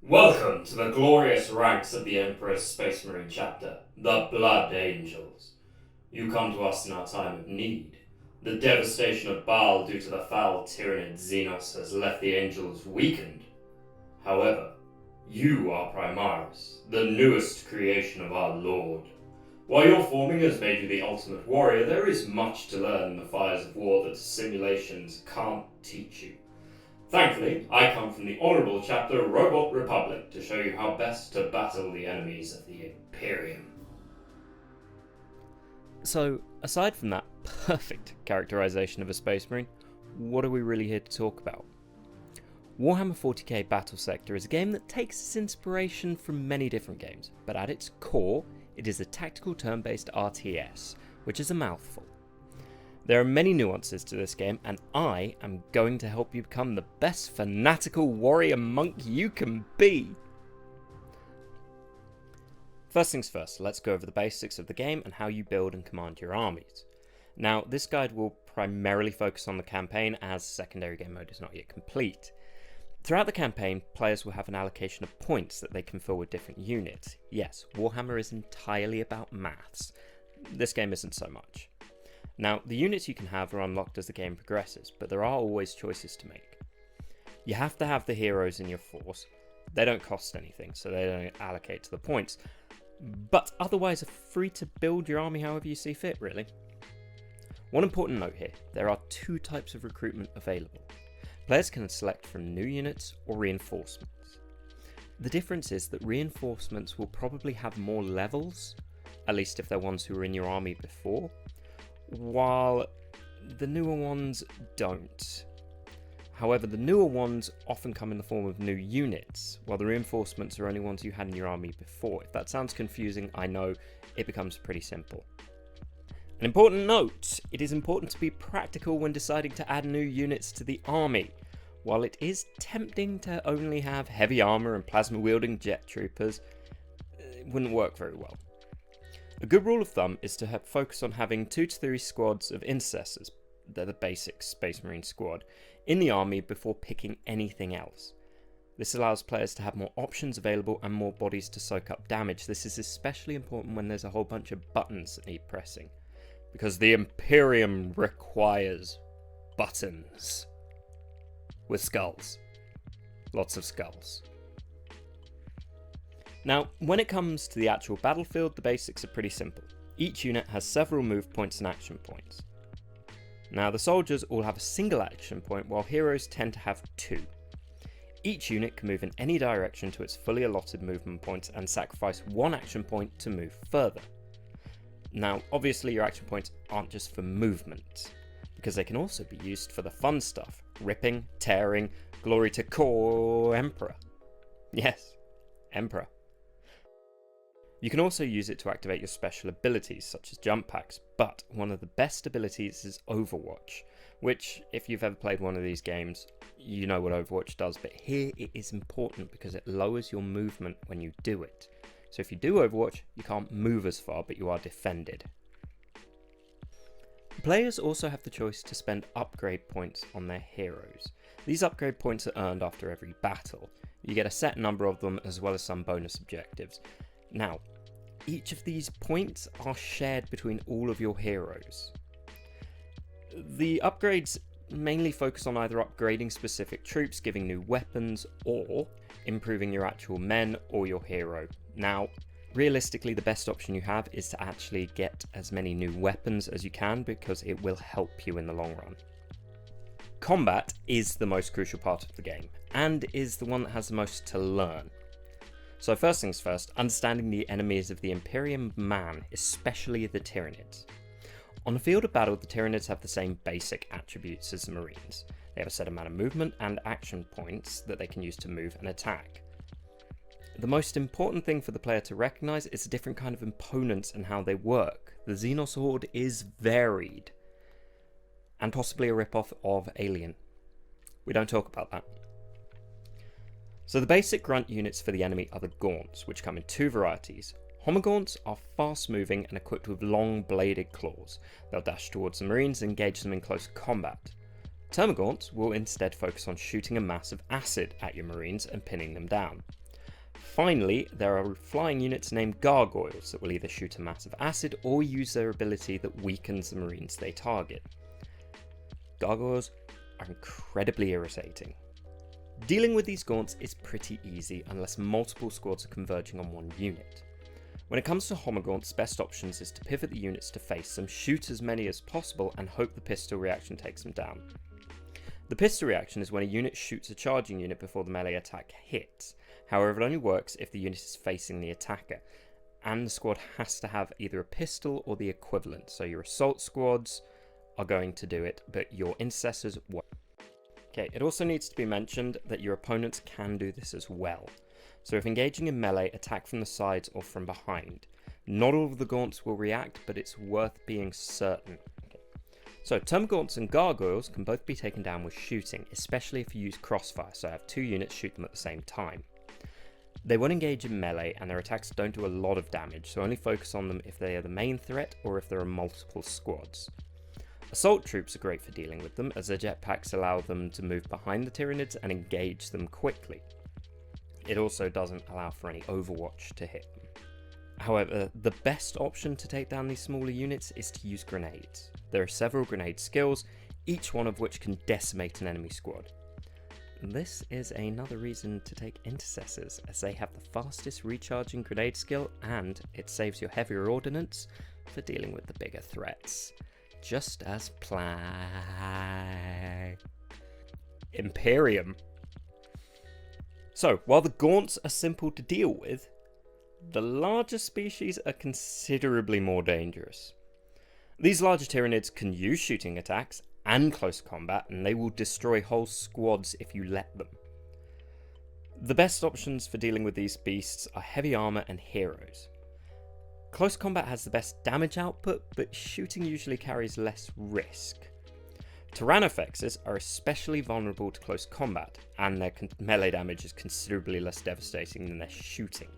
Welcome to the glorious ranks of the Emperor's Space Marine chapter, the Blood Angels. You come to us in our time of need. The devastation of Baal due to the foul tyrannid Xenos has left the Angels weakened. However, you are Primaris, the newest creation of our Lord. While your forming has made you the ultimate warrior, there is much to learn in the fires of war that simulations can't teach you. Thankfully, I come from the honourable chapter Robot Republic to show you how best to battle the enemies of the Imperium. So, aside from that perfect characterization of a Space Marine, what are we really here to talk about? Warhammer 40k Battlesector is a game that takes its inspiration from many different games, but at its core, it is a tactical turn-based RTS, which is a mouthful. There are many nuances to this game, and I am going to help you become the best fanatical warrior monk you can be. First things first, let's go over the basics of the game and how you build and command your armies. Now, this guide will primarily focus on the campaign as secondary game mode is not yet complete. Throughout the campaign, players will have an allocation of points that they can fill with different units. Yes, Warhammer is entirely about maths. This game isn't so much. Now, the units you can have are unlocked as the game progresses, but there are always choices to make. You have to have the heroes in your force. They don't cost anything, so they don't allocate to the points, but otherwise are free to build your army however you see fit, really. One important note here, there are two types of recruitment available. Players can select from new units or reinforcements. The difference is that reinforcements will probably have more levels, at least if they're ones who were in your army before, while the newer ones don't. However, the newer ones often come in the form of new units, while the reinforcements are only ones you had in your army before. If that sounds confusing, I know, it becomes pretty simple. An important note, it is important to be practical when deciding to add new units to the army. While it is tempting to only have heavy armour and plasma-wielding jet troopers, it wouldn't work very well. A good rule of thumb is to focus on having 2 to 3 squads of intercessors, they're the basic Space Marine squad, in the army before picking anything else. This allows players to have more options available and more bodies to soak up damage. This is especially important when there's a whole bunch of buttons that need pressing, because the Imperium requires buttons. With skulls. Lots of skulls. Now, when it comes to the actual battlefield, the basics are pretty simple. Each unit has several move points and action points. Now, the soldiers all have a single action point, while heroes tend to have 2. Each unit can move in any direction to its fully allotted movement points and sacrifice 1 action point to move further. Now, obviously your action points aren't just for movement, because they can also be used for the fun stuff. Ripping, tearing, glory to core Emperor. Yes, Emperor. You can also use it to activate your special abilities, such as jump packs, but one of the best abilities is Overwatch, which, if you've ever played one of these games, you know what Overwatch does, but here it is important because it lowers your movement when you do it. So if you do Overwatch, you can't move as far, but you are defended. Players also have the choice to spend upgrade points on their heroes. These upgrade points are earned after every battle. You get a set number of them as well as some bonus objectives. Now, each of these points are shared between all of your heroes. The upgrades mainly focus on either upgrading specific troops, giving new weapons, or improving your actual men or your hero. Now, realistically, the best option you have is to actually get as many new weapons as you can because it will help you in the long run. Combat is the most crucial part of the game, and is the one that has the most to learn. So first things first, understanding the enemies of the Imperium man, especially the Tyranids. On the field of battle, the Tyranids have the same basic attributes as the Marines. They have a set amount of movement and action points that they can use to move and attack. The most important thing for the player to recognise is the different kind of opponents and how they work. The Xenos horde is varied, and possibly a ripoff of Alien. We don't talk about that. So the basic grunt units for the enemy are the Gaunts, which come in 2 varieties. Homogaunts are fast moving and equipped with long bladed claws. They'll dash towards the Marines and engage them in close combat. Termagaunts will instead focus on shooting a mass of acid at your Marines and pinning them down. Finally, there are flying units named gargoyles that will either shoot a massive acid or use their ability that weakens the marines they target. Gargoyles are incredibly irritating. Dealing with these gaunts is pretty easy unless multiple squads are converging on one unit. When it comes to homogaunts, best options is to pivot the units to face them, shoot as many as possible, and hope the pistol reaction takes them down. The pistol reaction is when a unit shoots a charging unit before the melee attack hits. However, it only works if the unit is facing the attacker, and the squad has to have either a pistol or the equivalent, so your assault squads are going to do it, but your intercessors won't. Okay, it also needs to be mentioned that your opponents can do this as well. So if engaging in melee, attack from the sides or from behind. Not all of the gaunts will react, but it's worth being certain. Okay. So termagaunts and gargoyles can both be taken down with shooting, especially if you use crossfire, so have two units shoot them at the same time. They won't engage in melee, and their attacks don't do a lot of damage, so only focus on them if they are the main threat or if there are multiple squads. Assault troops are great for dealing with them, as their jetpacks allow them to move behind the Tyranids and engage them quickly. It also doesn't allow for any overwatch to hit them. However, the best option to take down these smaller units is to use grenades. There are several grenade skills, each one of which can decimate an enemy squad. This is another reason to take intercessors, as they have the fastest recharging grenade skill and it saves your heavier ordnance for dealing with the bigger threats. Just as planned. Imperium. So, while the gaunts are simple to deal with, the larger species are considerably more dangerous. These larger Tyranids can use shooting attacks and close combat, and they will destroy whole squads if you let them. The best options for dealing with these beasts are heavy armor and heroes. Close combat has the best damage output, but shooting usually carries less risk. Tyrannofexes are especially vulnerable to close combat, and their melee damage is considerably less devastating than their shooting.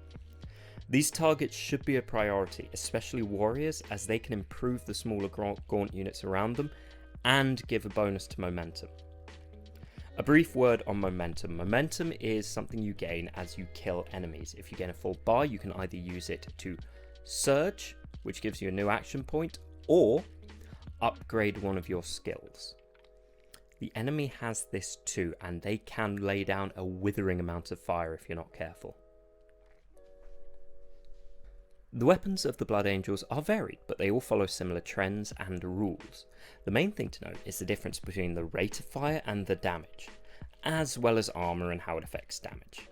These targets should be a priority, especially warriors, as they can improve the smaller gaunt units around them and give a bonus to momentum. A brief word on momentum. Momentum is something you gain as you kill enemies. If you gain a full bar, you can either use it to surge, which gives you a new action point, or upgrade one of your skills. The enemy has this too, and they can lay down a withering amount of fire if you're not careful. The weapons of the Blood Angels are varied, but they all follow similar trends and rules. The main thing to note is the difference between the rate of fire and the damage, as well as armor and how it affects damage.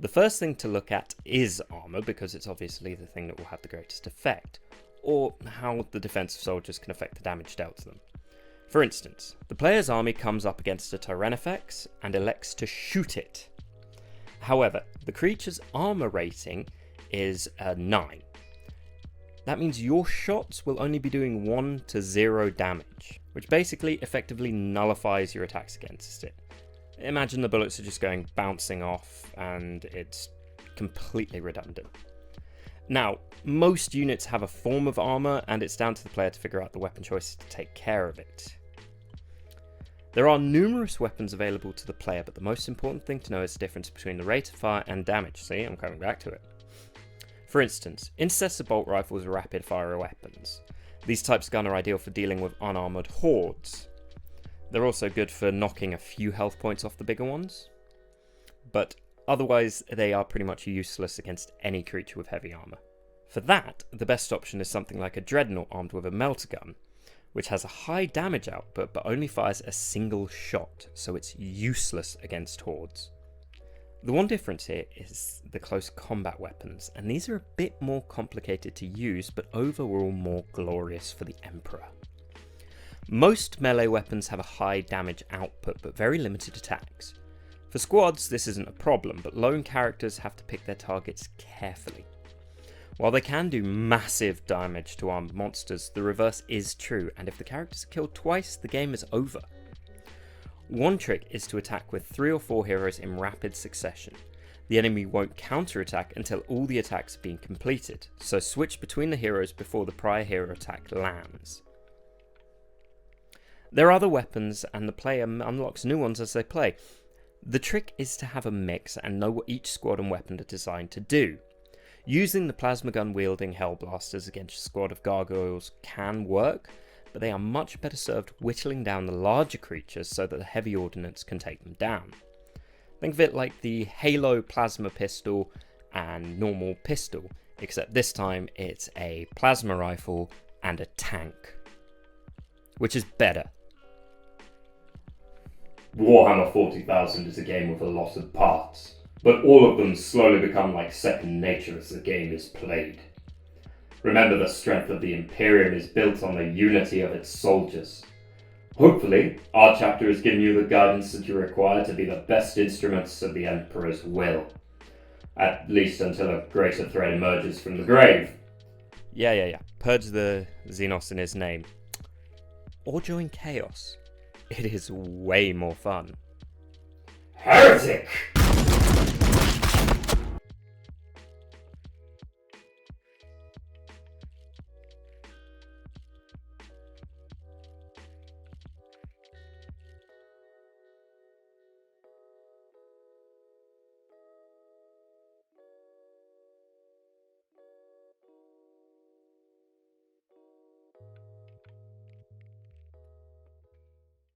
The first thing to look at is armor, because it's obviously the thing that will have the greatest effect, or how the defensive soldiers can affect the damage dealt to them. For instance, the player's army comes up against a Tyrannofex and elects to shoot it. However, the creature's armor rating is a 9. That means your shots will only be doing 1 to 0 damage, which basically effectively nullifies your attacks against it. Imagine the bullets are just going bouncing off and it's completely redundant. Now, most units have a form of armor, and it's down to the player to figure out the weapon choices to take care of it. There are numerous weapons available to the player, but the most important thing to know is the difference between the rate of fire and damage. See, I'm coming back to it. For instance, intercessor bolt rifles are rapid fire weapons. These types of gun are ideal for dealing with unarmoured hordes. They're also good for knocking a few health points off the bigger ones, but otherwise they are pretty much useless against any creature with heavy armour. For that, the best option is something like a dreadnought armed with a melter gun, which has a high damage output but only fires a single shot, so it's useless against hordes. The one difference here is the close combat weapons, and these are a bit more complicated to use but overall more glorious for the Emperor. Most melee weapons have a high damage output but very limited attacks. For squads this isn't a problem, but lone characters have to pick their targets carefully. While they can do massive damage to armed monsters, the reverse is true, and if the characters are killed twice, the game is over. One trick is to attack with 3 or 4 heroes in rapid succession. The enemy won't counterattack until all the attacks have been completed, so switch between the heroes before the prior hero attack lands. There are other weapons, and the player unlocks new ones as they play. The trick is to have a mix and know what each squad and weapon are designed to do. Using the plasma gun wielding Hellblasters against a squad of gargoyles can work, but they are much better served whittling down the larger creatures so that the heavy ordnance can take them down. Think of it like the Halo plasma pistol and normal pistol, except this time it's a plasma rifle and a tank. Which is better? Warhammer 40,000 is a game with a lot of parts, but all of them slowly become like second nature as the game is played. Remember, the strength of the Imperium is built on the unity of its soldiers. Hopefully, our chapter has given you the guidance that you require to be the best instruments of the Emperor's will. At least until a greater threat emerges from the grave. Yeah. Purge the xenos in his name. Or join Chaos. It is way more fun. Heretic!